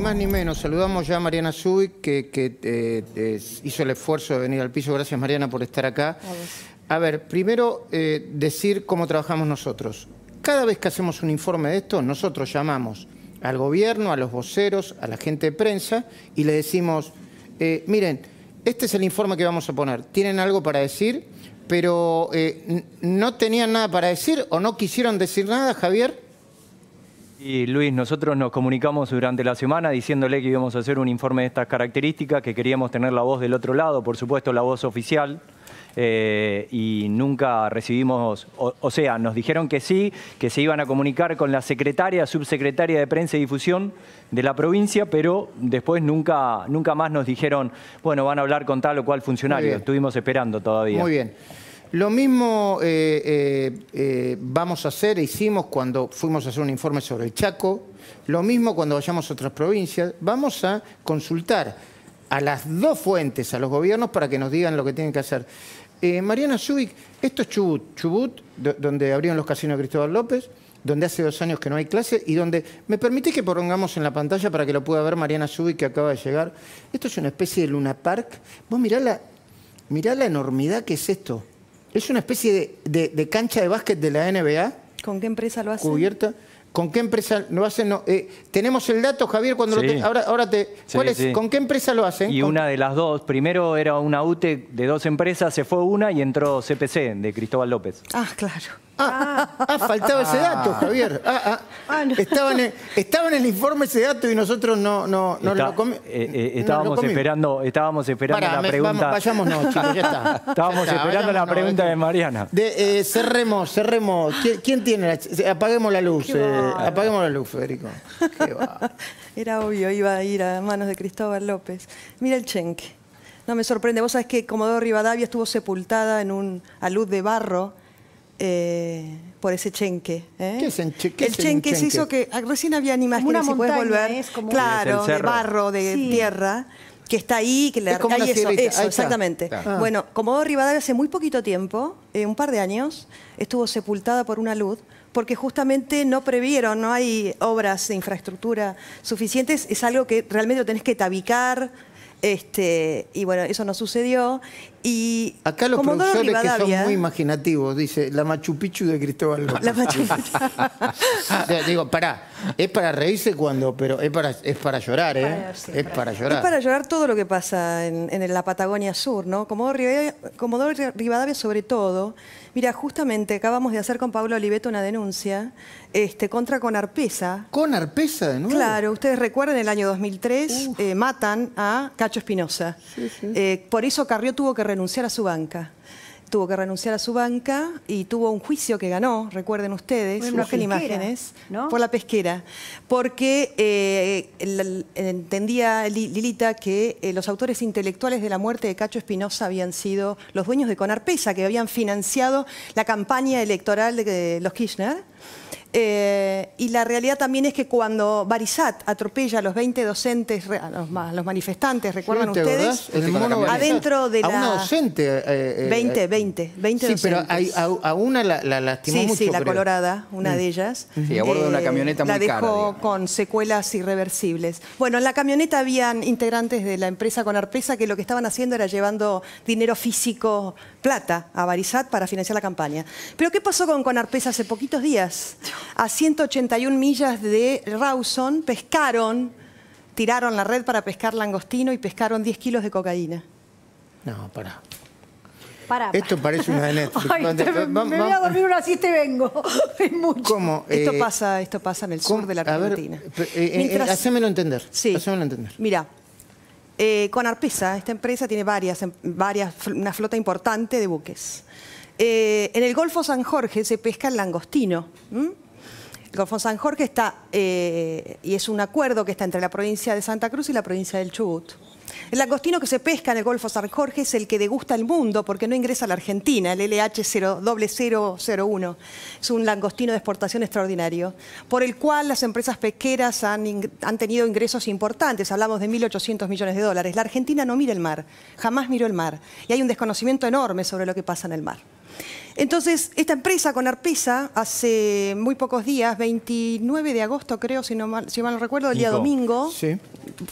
más ni menos. Saludamos ya a Mariana Zubik, que hizo el esfuerzo de venir al piso. Gracias, Mariana, por estar acá. A ver, primero decir cómo trabajamos nosotros. Cada vez que hacemos un informe de esto, nosotros llamamos al gobierno, a los voceros, a la gente de prensa y le decimos, miren, este es el informe que vamos a poner. ¿Tienen algo para decir? Pero ¿no tenían nada para decir o no quisieron decir nada, Javier? Y Luis, nosotros nos comunicamos durante la semana diciéndole que íbamos a hacer un informe de estas características, que queríamos tener la voz del otro lado, por supuesto la voz oficial, y nunca recibimos, o sea, nos dijeron que sí, que se iban a comunicar con la secretaria, subsecretaria de Prensa y Difusión de la provincia, pero después nunca más nos dijeron, bueno, van a hablar con tal o cual funcionario. Estuvimos esperando todavía. Muy bien. Lo mismo vamos a hacer, hicimos cuando fuimos a hacer un informe sobre el Chaco, lo mismo cuando vayamos a otras provincias. Vamos a consultar a las dos fuentes, a los gobiernos, para que nos digan lo que tienen que hacer. Mariana Zubik, esto es Chubut, donde abrieron los casinos de Cristóbal López, donde hace 2 años que no hay clase y donde... ¿Me permitís que pongamos en la pantalla para que lo pueda ver Mariana Zubik, que acaba de llegar? Esto es una especie de Luna Park. Vos mirá la enormidad que es esto. Es una especie de cancha de básquet de la NBA. ¿Con qué empresa lo hacen? Cubierta. ¿Con qué empresa lo hacen? No, tenemos el dato, Javier, cuando sí. ¿Con qué empresa lo hacen? Y una de las dos. Primero era una UTE de 2 empresas, se fue una y entró CPC, de Cristóbal López. Ah, claro. Faltaba ese dato, Javier. No. Estaba en el informe ese dato y nosotros no lo comimos. Estábamos esperando la pregunta. Vayámonos, chicos, ya está. Estábamos esperando la pregunta de Mariana. Cerremos. ¿Quién tiene apaguemos la luz? Apaguemos la luz, Federico. Qué va. Era obvio, iba a ir a manos de Cristóbal López. Mira el chenque. No me sorprende. Vos sabés que Comodoro Rivadavia estuvo sepultada en un alud de barro por ese chenque. ¿Qué es el chenque? Se hizo que... Recién habían imágenes, si puedes volver. Es como claro, de barro, de tierra, que está ahí. Que es como hay eso, exactamente. Claro. Bueno, Comodoro Rivadavia hace muy poquito tiempo, un par de años, estuvo sepultada por una luz, porque justamente no previeron, no hay obras de infraestructura suficientes, es algo que realmente lo tenés que tabicar, y bueno, eso no sucedió. Y acá los profesores que son muy imaginativos, dice, la Machu Picchu de Cristóbal López. La Machu Picchu. Digo, es para reírse pero es para llorar, ¿eh? Es para llorar. Es para llorar todo lo que pasa en la Patagonia Sur, ¿no? Comodoro Rivadavia sobre todo. Mira, justamente acabamos de hacer con Pablo Oliveto una denuncia contra Conarpesa. ¿Conarpesa de nuevo? Claro, ustedes recuerdan el año 2003, matan a Cacho Espinosa. Sí. Por eso Carrió tuvo que renunciar a su banca. Tuvo que renunciar a su banca y tuvo un juicio que ganó, recuerden ustedes, busquen imágenes, ¿no? Por la pesquera. Porque entendía Lilita que los autores intelectuales de la muerte de Cacho Espinosa habían sido los dueños de Conarpesa, que habían financiado la campaña electoral de los Kirchner. Y la realidad también es que cuando Barisat atropella a los 20 docentes, a los manifestantes, ¿recuerdan ustedes? Adentro de la... A una docente. 20 sí, docentes. pero a una la lastimó mucho, Sí, la creo. Colorada, una de ellas. Sí, a bordo de una camioneta muy cara. La dejó con secuelas irreversibles. Bueno, en la camioneta habían integrantes de la empresa Conarpesa que lo que estaban haciendo era llevando dinero físico, plata, a Barisat para financiar la campaña. Pero ¿qué pasó con Conarpesa hace poquitos días? A 181 millas de Rawson tiraron la red para pescar langostino y pescaron 10 kilos de cocaína. No, pará. Esto parece una de Netflix. Ay, me voy a dormir una siesta y vengo. Es mucho. ¿Cómo? Esto pasa en el sur de la Argentina. Hacémelo entender. Sí. Hacémelo entender. Mira, Conarpesa, esta empresa tiene una flota importante de buques. En el Golfo San Jorge se pesca el langostino. El Golfo San Jorge está, y es un acuerdo que está entre la provincia de Santa Cruz y la provincia del Chubut. El langostino que se pesca en el Golfo San Jorge es el que degusta el mundo porque no ingresa a la Argentina, el LH0001. Es un langostino de exportación extraordinario, por el cual las empresas pesqueras han tenido ingresos importantes. Hablamos de 1.800 millones de dólares. La Argentina no mira el mar, jamás miró el mar. Y hay un desconocimiento enorme sobre lo que pasa en el mar. Entonces, esta empresa, Conarpesa, hace muy pocos días, 29 de agosto creo, si mal no recuerdo, el día domingo, sí.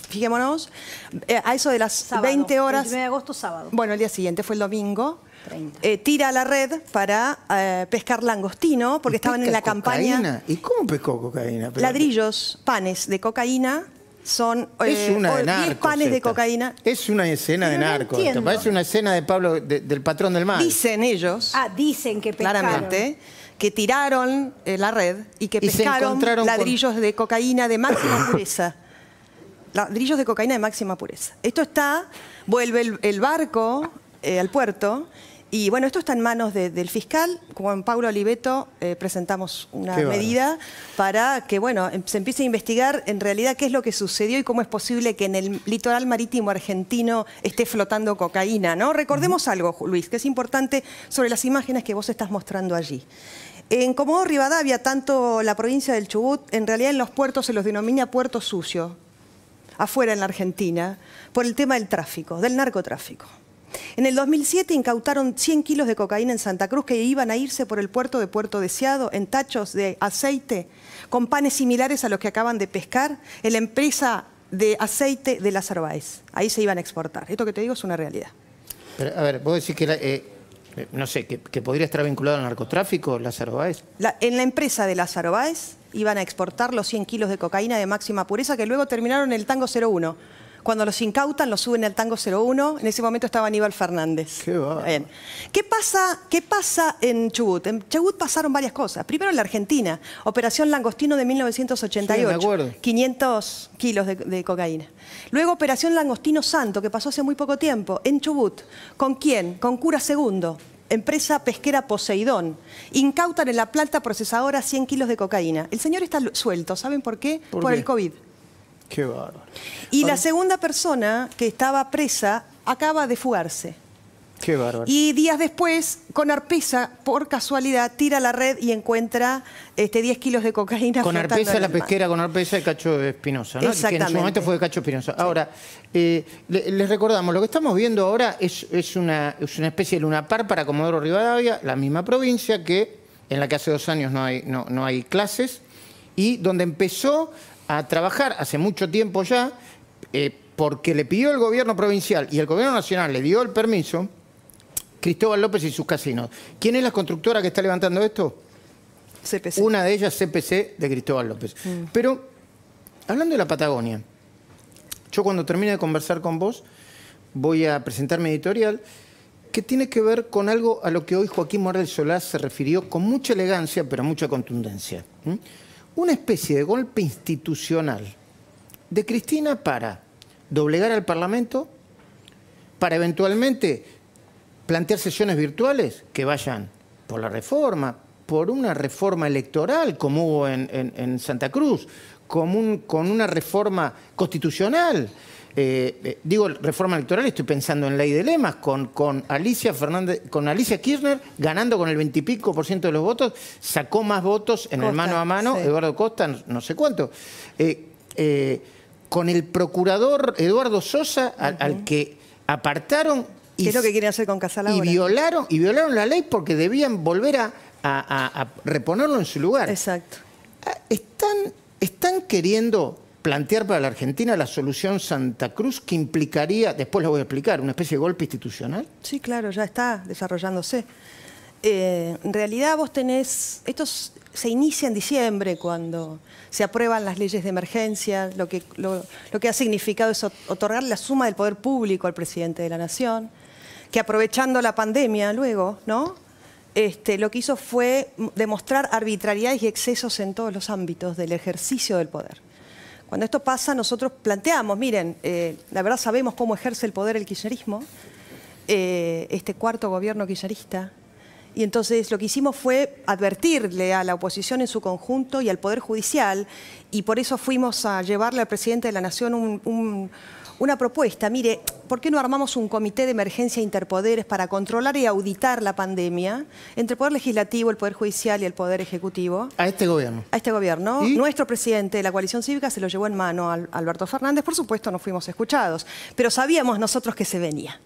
fijémonos, a eso de las Sábado, 20 horas. 29 de agosto, sábado. Bueno, el día siguiente fue el domingo. 30. Tira a la red para pescar langostino, porque estaban en la campaña. Cocaína? ¿Y cómo pescó cocaína? Pero- Ladrillos, panes de cocaína, son Es una de 10 narcos. panes de esta. cocaína. Es una escena de Pero no narcos. Esto entiendo. parece una escena de Pablo, del patrón del mal. Dicen ellos, Ah, dicen que pescaron. claramente, que tiraron la red y que Y se pescaron encontraron con- ladrillos de cocaína de máxima pureza. Ladrillos de cocaína de máxima pureza. Esto está, vuelve el barco al puerto. Y bueno, esto está en manos del fiscal. Juan Pablo Oliveto presentamos una Qué bárbaro. medida para que bueno, se empiece a investigar en realidad qué es lo que sucedió y cómo es posible que en el litoral marítimo argentino esté flotando cocaína, ¿no? Recordemos algo, Luis, que es importante sobre las imágenes que vos estás mostrando allí. En Comodoro Rivadavia, tanto la provincia del Chubut, en realidad en los puertos se los denomina puerto sucio, afuera en la Argentina, por el tema del tráfico, del narcotráfico. En el 2007 incautaron 100 kilos de cocaína en Santa Cruz que iban a irse por el puerto de Puerto Deseado en tachos de aceite con panes similares a los que acaban de pescar en la empresa de aceite de Lázaro Báez. Ahí se iban a exportar. Esto que te digo es una realidad. Pero, a ver, vos decís que, no sé, que podría estar vinculado al narcotráfico, Lázaro Báez. En la empresa de Lázaro Báez iban a exportar los 100 kilos de cocaína de máxima pureza que luego terminaron en el Tango 01. Cuando los incautan, los suben al Tango 01. En ese momento estaba Aníbal Fernández. Qué bárbaro. Bien. ¿Qué pasa en Chubut? En Chubut pasaron varias cosas. Primero en la Argentina, Operación Langostino de 1988. Sí, me acuerdo. 500 kilos de cocaína. Luego Operación Langostino Santo, que pasó hace muy poco tiempo, en Chubut. ¿Con quién? Con Cura Segundo, empresa pesquera Poseidón. Incautan en la planta procesadora 100 kilos de cocaína. El señor está suelto. ¿Saben por qué? ¿Por Por qué? el COVID. Qué bárbaro. Y Ahora- la segunda persona que estaba presa acaba de fugarse. Qué bárbaro. Y días después, con Arpesa, por casualidad, tira la red y encuentra 10 kilos de cocaína Con flotando Arpesa, en la el mar. pesquera, con Arpesa y Cacho Espinosa, ¿no? Que en su Exactamente. momento fue de Cacho Espinosa. Ahora, les recordamos, lo que estamos viendo ahora es una especie de lunapar para Comodoro Rivadavia, la misma provincia en la que hace 2 años no hay clases, y donde empezó a trabajar hace mucho tiempo ya, porque le pidió el gobierno provincial y el gobierno nacional le dio el permiso, Cristóbal López y sus casinos. ¿Quién es la constructora que está levantando esto? CPC. Una de ellas, CPC, de Cristóbal López. Pero, hablando de la Patagonia, yo cuando termine de conversar con vos, voy a presentar mi editorial, que tiene que ver con algo a lo que hoy Joaquín Morel Solá se refirió con mucha elegancia, pero mucha contundencia. Una especie de golpe institucional de Cristina para doblegar al Parlamento, para eventualmente plantear sesiones virtuales que vayan por la reforma, por una reforma electoral como hubo en Santa Cruz, con una reforma constitucional. Digo reforma electoral, estoy pensando en ley de lemas, con Alicia Kirchner ganando con el 20 y pico % de los votos, sacó más votos en el Costa, mano a mano, sí. Eduardo Costa, no sé cuánto. Con el procurador Eduardo Sosa, al que apartaron ¿Qué es lo que quieren hacer con Casal ahora? y violaron la ley porque debían volver a reponerlo en su lugar. Exacto. ¿Están queriendo plantear para la Argentina la solución Santa Cruz que implicaría, después lo voy a explicar, una especie de golpe institucional? Sí, claro, ya está desarrollándose. En realidad vos tenés, se inicia en diciembre cuando se aprueban las leyes de emergencia, lo que ha significado es otorgar la suma del poder público al presidente de la Nación, que aprovechando la pandemia luego, ¿no? Lo que hizo fue demostrar arbitrariedades y excesos en todos los ámbitos del ejercicio del poder. Cuando esto pasa, nosotros planteamos, miren, la verdad sabemos cómo ejerce el poder el kirchnerismo, este cuarto gobierno kirchnerista, y entonces lo que hicimos fue advertirle a la oposición en su conjunto y al Poder Judicial, y por eso fuimos a llevarle al presidente de la Nación una propuesta. Mire, ¿por qué no armamos un comité de emergencia interpoderes para controlar y auditar la pandemia entre el Poder Legislativo, el Poder Judicial y el Poder Ejecutivo? A este gobierno. A este gobierno. ¿Y? Nuestro presidente de la coalición cívica se lo llevó en mano a Alberto Fernández. Por supuesto, no fuimos escuchados, pero sabíamos nosotros que se venía.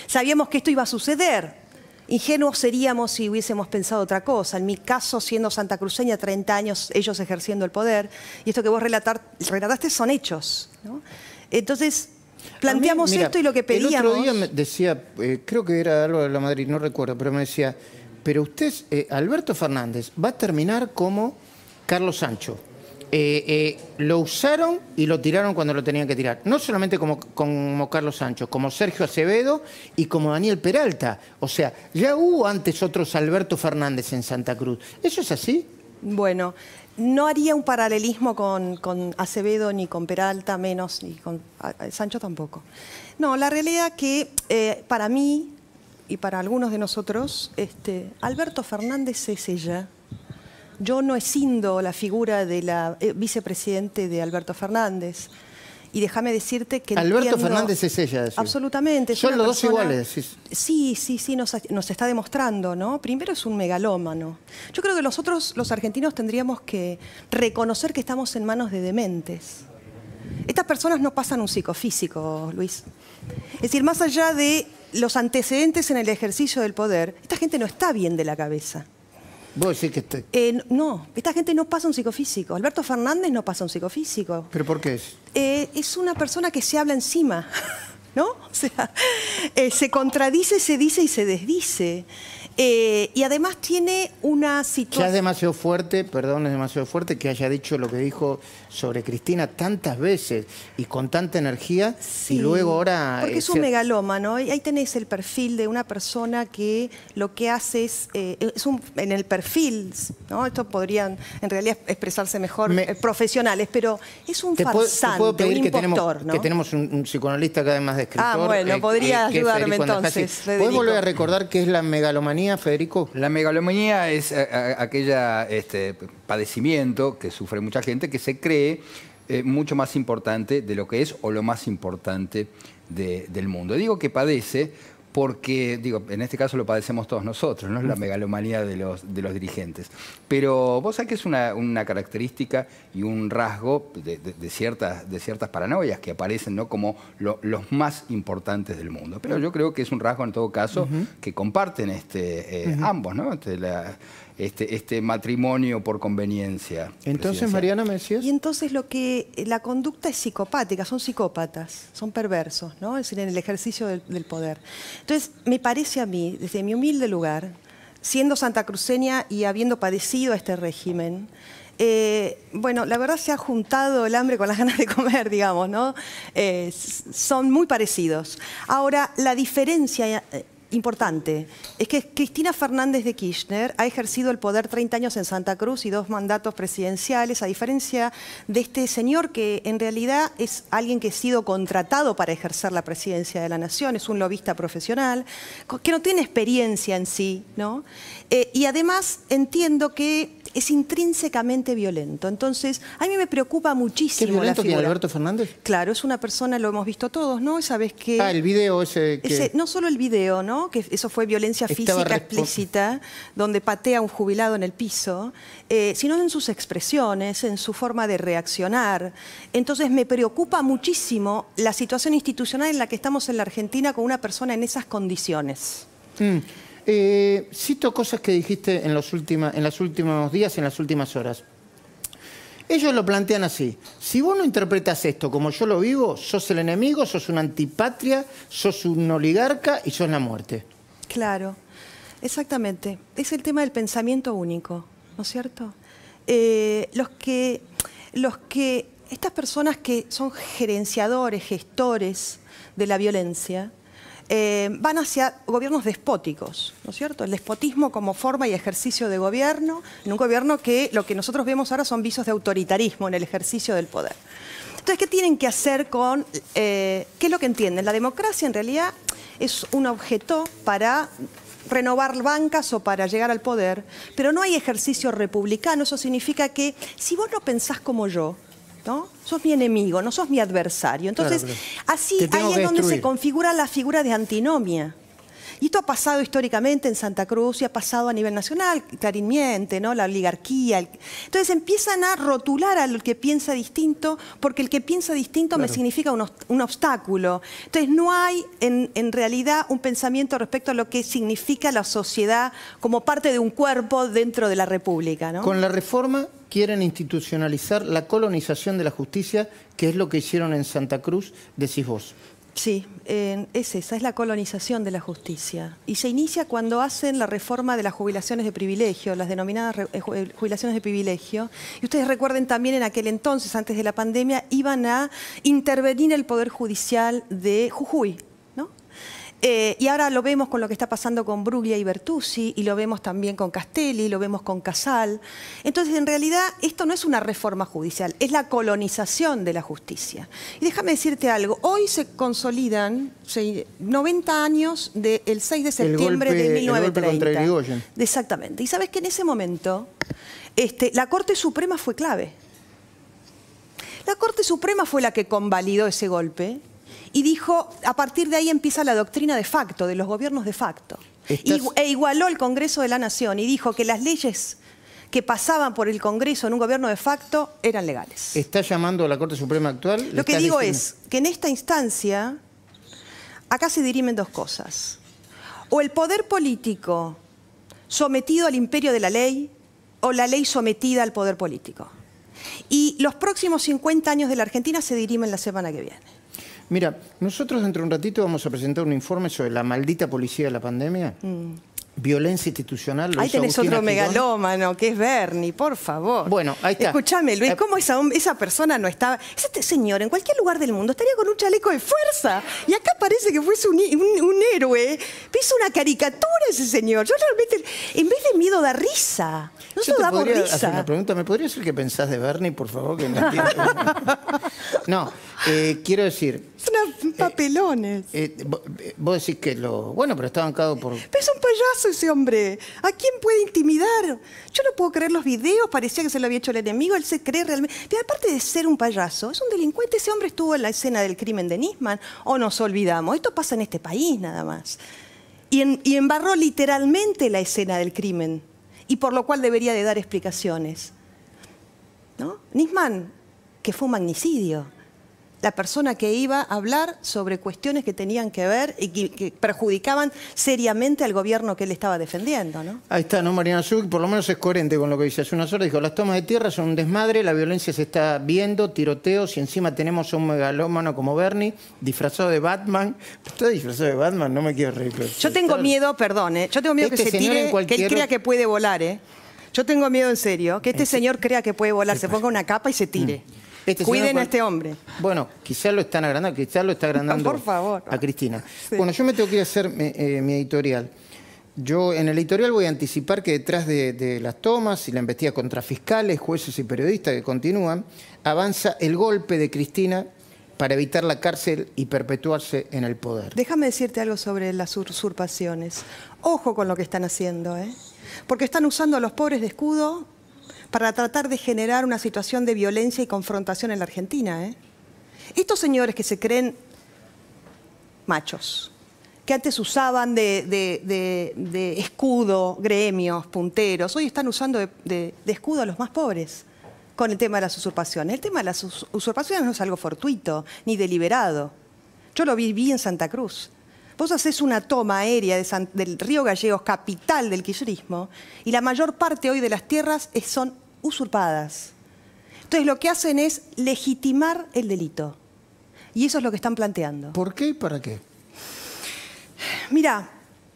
Sabíamos que esto iba a suceder. Ingenuos seríamos si hubiésemos pensado otra cosa. En mi caso, siendo santacruceña, 30 años ellos ejerciendo el poder, y esto que vos relataste son hechos, ¿no? Entonces, planteamos mira, esto y lo que pedíamos... El otro día me decía, creo que era Álvaro de la Madrid, no recuerdo, pero me decía, pero usted, Alberto Fernández, va a terminar como Carlos Sancho. Lo usaron y lo tiraron cuando lo tenían que tirar. No solamente como Carlos Sancho, como Sergio Acevedo y como Daniel Peralta. O sea, ya hubo antes otros Alberto Fernández en Santa Cruz. ¿Eso es así? Bueno, no haría un paralelismo con Acevedo ni con Peralta, menos, ni con Sancho tampoco. No, la realidad que para mí y para algunos de nosotros, Alberto Fernández es ella. Yo no escindo la figura de la vicepresidente de Alberto Fernández. Y déjame decirte que Alberto Fernández es ella. Decir. Absolutamente. Son los dos iguales. Sí, nos está demostrando, ¿no? Primero es un megalómano. Yo creo que nosotros, los argentinos, tendríamos que reconocer que estamos en manos de dementes. Estas personas no pasan un psicofísico, Luis. Es decir, más allá de los antecedentes en el ejercicio del poder, esta gente no está bien de la cabeza. ¿Vos decís que no, esta gente no pasa un psicofísico. Alberto Fernández no pasa un psicofísico. ¿Pero por qué es? Es una persona que se habla encima, ¿no? O sea, se contradice, se dice y se desdice. Y además tiene una situación... Ya es demasiado fuerte, perdón, es demasiado fuerte que haya dicho lo que dijo sobre Cristina tantas veces y con tanta energía, sí, y luego ahora... Porque es un megalómano, y ahí tenés el perfil de una persona que lo que hace es en el perfil, ¿no? Esto podrían en realidad expresarse mejor profesionales, pero es un farsante, un impostor, ¿no? Que tenemos un psicoanalista acá además de escritor. Ah, bueno, podría ayudarme entonces, Federico. ¿Podés volver a recordar qué es la megalomanía, Federico? La megalomanía es aquella padecimiento que sufre mucha gente que se cree mucho más importante de lo que es o lo más importante del mundo. Digo que padece porque, en este caso lo padecemos todos nosotros, no es la megalomanía de los dirigentes. Pero vos sabés que es una característica y un rasgo de ciertas paranoias que aparecen, ¿no?, como los más importantes del mundo. Pero yo creo que es un rasgo, en todo caso, que comparten ambos, ¿no? Este matrimonio por conveniencia. Entonces, Mariana, ¿me decías? Y entonces la conducta es psicopática, son psicópatas, son perversos, ¿no? Es decir, en el ejercicio del poder. Entonces, me parece a mí, desde mi humilde lugar, siendo santacruceña y habiendo padecido este régimen, bueno, la verdad se ha juntado el hambre con las ganas de comer, digamos, ¿no? Son muy parecidos. Ahora, la diferencia importante es que Cristina Fernández de Kirchner ha ejercido el poder 30 años en Santa Cruz y 2 mandatos presidenciales, a diferencia de este señor que en realidad es alguien que ha sido contratado para ejercer la presidencia de la Nación, es un lobista profesional, que no tiene experiencia en sí, ¿no? Y además entiendo que es intrínsecamente violento. Entonces, a mí me preocupa muchísimo ¿Qué violento la figura. que Alberto Fernández? Claro, es una persona, lo hemos visto todos, ¿no? Esa vez que... el video ese que... no solo el video, ¿no? Que eso fue violencia física explícita, donde patea a un jubilado en el piso, sino en sus expresiones, en su forma de reaccionar. Entonces, me preocupa muchísimo la situación institucional en la que estamos en la Argentina con una persona en esas condiciones. Cito cosas que dijiste en los últimos días, en las últimas horas. Ellos lo plantean así: si vos no interpretas esto como yo lo vivo, sos el enemigo, sos una antipatria, sos un oligarca y sos la muerte. Claro, exactamente. Es el tema del pensamiento único, ¿no es cierto? Estas personas que son gerenciadores, gestores de la violencia, van hacia gobiernos despóticos, ¿no es cierto? El despotismo como forma y ejercicio de gobierno, en un gobierno que lo que nosotros vemos ahora son visos de autoritarismo en el ejercicio del poder. Entonces, ¿qué tienen que hacer con...? ¿Qué es lo que entienden? La democracia en realidad es un objeto para renovar bancas o para llegar al poder, pero no hay ejercicio republicano. Eso significa que si vos no pensás como yo, ¿no? Sos mi enemigo, no sos mi adversario. Entonces, claro, así ahí es donde se configura la figura de antinomia, Y esto ha pasado históricamente en Santa Cruz y ha pasado a nivel nacional, Clarín miente, ¿no? La oligarquía. Entonces empiezan a rotular al que piensa distinto, porque el que piensa distinto me significa un obstáculo. Entonces no hay en realidad un pensamiento respecto a lo que significa la sociedad como parte de un cuerpo dentro de la República, ¿no? Con la reforma quieren institucionalizar la colonización de la justicia, que es lo que hicieron en Santa Cruz, decís vos. Sí, es esa, es la colonización de la justicia. Y se inicia cuando hacen la reforma de las jubilaciones de privilegio, las denominadas jubilaciones de privilegio. Y ustedes recuerden también en aquel entonces, antes de la pandemia, iban a intervenir el Poder Judicial de Jujuy, ¿no? Y ahora lo vemos con lo que está pasando con Bruglia y Bertuzzi, y lo vemos también con Castelli, lo vemos con Casal. Entonces, en realidad, esto no es una reforma judicial, es la colonización de la justicia. Y déjame decirte algo, hoy se consolidan 90 años del 6 de septiembre de 1930. El golpe contra Irigoyen. Exactamente. Y sabes que en ese momento la Corte Suprema fue clave. La Corte Suprema fue la que convalidó ese golpe. Y dijo, a partir de ahí empieza la doctrina de facto, de los gobiernos de facto. E igualó el Congreso de la Nación y dijo que las leyes que pasaban por el Congreso en un gobierno de facto eran legales. ¿Está llamando a la Corte Suprema actual? Lo que digo es que en esta instancia, acá se dirimen dos cosas. O el poder político sometido al imperio de la ley, o la ley sometida al poder político. Y los próximos 50 años de la Argentina se dirimen la semana que viene. Mira, nosotros dentro de un ratito vamos a presentar un informe sobre la maldita policía de la pandemia. Violencia institucional. Ahí tenés otro megalómano, que es Bernie, por favor. Bueno, ahí está. Escuchame, Luis, ¿cómo esa persona no estaba? Este señor en cualquier lugar del mundo estaría con un chaleco de fuerza. Y acá parece que fuese un héroe. Hizo una caricatura ese señor. Yo realmente, en vez de miedo, da risa. Nosotros damos risa. Hacer una pregunta. ¿Me podría decir qué pensás de Bernie, por favor? Que no entiendo. No, quiero decir... Son papelones. Vos decís que lo... Bueno, pero está bancado por... Pero es un payaso ese hombre. ¿A quién puede intimidar? Yo no puedo creer los videos, parecía que se lo había hecho el enemigo, él se cree realmente... Pero aparte de ser un payaso, es un delincuente. Ese hombre estuvo en la escena del crimen de Nisman, o nos olvidamos. Esto pasa en este país nada más. Y embarró literalmente la escena del crimen, y por lo cual debería de dar explicaciones, ¿no? Nisman, que fue un magnicidio. La persona que iba a hablar sobre cuestiones que tenían que ver y que perjudicaban seriamente al gobierno que él estaba defendiendo, ¿no? Ahí está, ¿no? Mariana Zubik, por lo menos es coherente con lo que dice. Hace unas horas dijo, las tomas de tierra son un desmadre, la violencia se está viendo, tiroteos, y encima tenemos a un megalómano como Bernie, disfrazado de Batman. ¿Está disfrazado de Batman? No me quiero reír. Pero yo tengo miedo, perdón, yo tengo miedo que se tire, que él crea que puede volar, Yo tengo miedo en serio, que este señor crea que puede volar, se ponga una capa y se tire. Cuiden a este hombre. Bueno, quizás lo están agrandando, quizás lo está agrandando por favor. a Cristina. Sí. Bueno, yo me tengo que ir a hacer mi editorial. Yo en el editorial voy a anticipar que detrás de las tomas y la investigación contra fiscales, jueces y periodistas que continúan, avanza el golpe de Cristina para evitar la cárcel y perpetuarse en el poder. Déjame decirte algo sobre las usurpaciones. Ojo con lo que están haciendo, porque están usando a los pobres de escudo para tratar de generar una situación de violencia y confrontación en la Argentina. Estos señores que se creen machos, que antes usaban de escudo gremios, punteros, hoy están usando de escudo a los más pobres con el tema de las usurpaciones. El tema de las usurpaciones no es algo fortuito ni deliberado. Yo lo viví en Santa Cruz. Vos hacés una toma aérea del Río Gallegos, capital del kirchnerismo, y la mayor parte hoy de las tierras son usurpadas. Entonces lo que hacen es legitimar el delito. Y eso es lo que están planteando. ¿Por qué y para qué? Mira,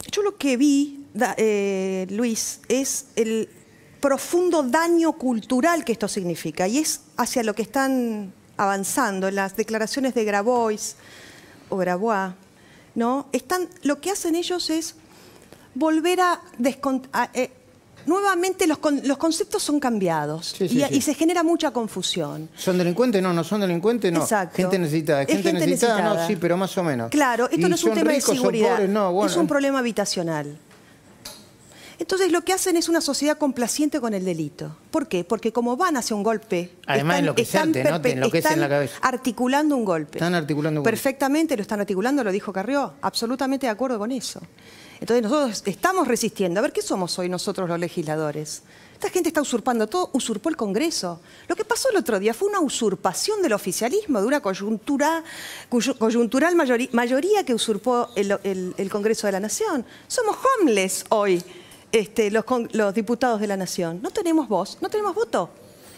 yo lo que vi, Luis, es el profundo daño cultural que esto significa. Y es hacia lo que están avanzando en las declaraciones de Grabois o Grabois, ¿no? Lo que hacen ellos es volver a nuevamente los conceptos son cambiados y se genera mucha confusión. ¿Son delincuentes? No, no son delincuentes, no. Exacto. Gente necesitada. Gente necesitada, no, sí, pero más o menos. Claro, esto no es un tema de seguridad, pobres, no, bueno. Es un problema habitacional. Entonces lo que hacen es una sociedad complaciente con el delito. ¿Por qué? Porque como van hacia un golpe, además enloquecerte, ¿no? Te enloquece en la cabeza. Articulando un golpe. Están articulando un golpe. Perfectamente lo están articulando, lo dijo Carrió, absolutamente de acuerdo con eso. Entonces nosotros estamos resistiendo. A ver, ¿qué somos hoy nosotros los legisladores? Esta gente está usurpando todo, usurpó el Congreso. Lo que pasó el otro día fue una usurpación del oficialismo, de una coyuntural mayoría que usurpó el Congreso de la Nación. Somos homeless hoy, los diputados de la Nación. No tenemos voz, no tenemos voto.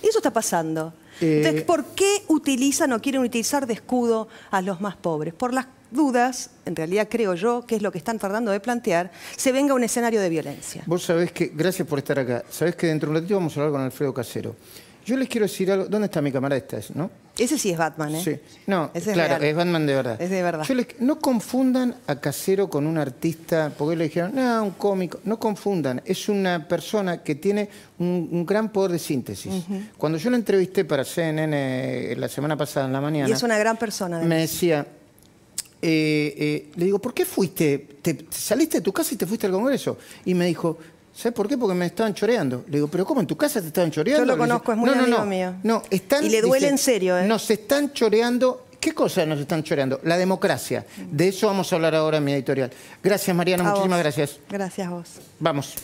Y eso está pasando. Entonces, ¿por qué utilizan o quieren utilizar de escudo a los más pobres? Por las dudas, en realidad creo yo, que es lo que están tratando de plantear, se venga un escenario de violencia. Vos sabés que, gracias por estar acá, sabés que dentro de un ratito vamos a hablar con Alfredo Casero. Yo les quiero decir algo. ¿Dónde está mi cámara? Esta es, ¿no? Ese sí es Batman, ¿eh? Sí. No, Ese claro, real. es Batman de verdad. Es de verdad. No confundan a Casero con un artista, porque le dijeron, no, un cómico. No confundan. Es una persona que tiene un gran poder de síntesis. Cuando yo lo entrevisté para CNN la semana pasada en la mañana... Y es una gran persona. Me decía... le digo, ¿por qué fuiste? ¿Saliste de tu casa y te fuiste al Congreso? Y me dijo... ¿Sabes por qué? Porque me estaban choreando. Le digo, ¿pero cómo? ¿En tu casa te estaban choreando? Yo lo conozco, es muy amigo mío. No, están... Y le duele dice, en serio, ¿eh? Nos están choreando... ¿Qué cosa nos están choreando? La democracia. De eso vamos a hablar ahora en mi editorial. Gracias, Mariana. Muchísimas gracias. Gracias a vos. Vamos.